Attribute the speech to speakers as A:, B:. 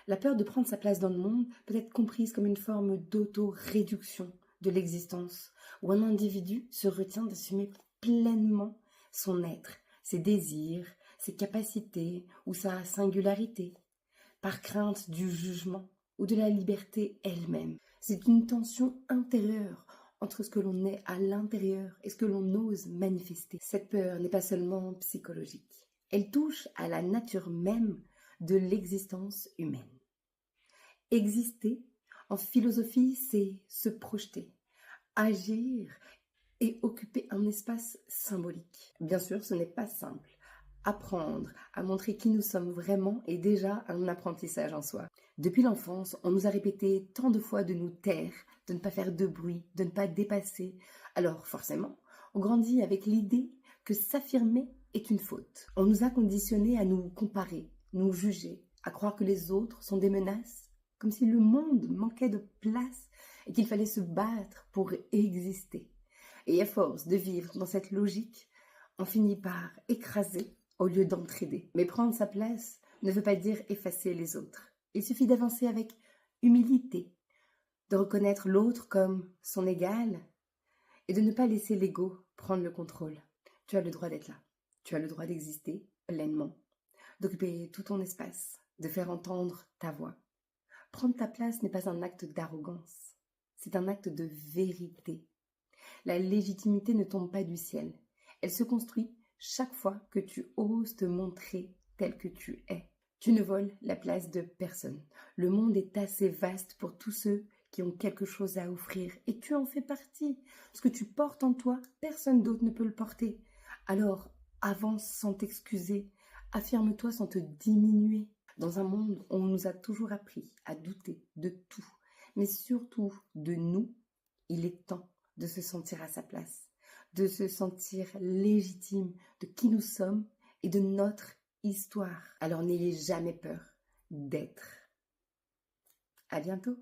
A: La peur de prendre sa place dans le monde peut être comprise comme une forme d'auto-réduction de l'existence, où un individu se retient d'assumer pleinement son être, ses désirs, ses capacités ou sa singularité, par crainte du jugement ou de la liberté elle-même. C'est une tension intérieure entre ce que l'on est à l'intérieur et ce que l'on ose manifester. Cette peur n'est pas seulement psychologique, elle touche à la nature même de l'existence humaine. Exister, en philosophie, c'est se projeter, agir et occuper un espace symbolique. Bien sûr, ce n'est pas simple. Apprendre à montrer qui nous sommes vraiment est déjà un apprentissage en soi. Depuis l'enfance, on nous a répété tant de fois de nous taire, de ne pas faire de bruit, de ne pas dépasser. Alors forcément, on grandit avec l'idée que s'affirmer est une faute. On nous a conditionnés à nous comparer, nous juger, à croire que les autres sont des menaces, comme si le monde manquait de place et qu'il fallait se battre pour exister. Et à force de vivre dans cette logique, on finit par écraser au lieu d'entraider. Mais prendre sa place ne veut pas dire effacer les autres. Il suffit d'avancer avec humilité, de reconnaître l'autre comme son égal et de ne pas laisser l'ego prendre le contrôle. Tu as le droit d'être là. Tu as le droit d'exister pleinement, d'occuper tout ton espace, de faire entendre ta voix. Prendre ta place n'est pas un acte d'arrogance, c'est un acte de vérité. La légitimité ne tombe pas du ciel. Elle se construit chaque fois que tu oses te montrer tel que tu es. Tu ne voles la place de personne. Le monde est assez vaste pour tous ceux qui ont quelque chose à offrir et tu en fais partie. Ce que tu portes en toi, personne d'autre ne peut le porter. Alors, avance sans t'excuser. Affirme-toi sans te diminuer. Dans un monde où on nous a toujours appris à douter de tout, mais surtout de nous, il est temps de se sentir à sa place, de se sentir légitime de qui nous sommes et de notre histoire. Alors n'ayez jamais peur d'être. À bientôt.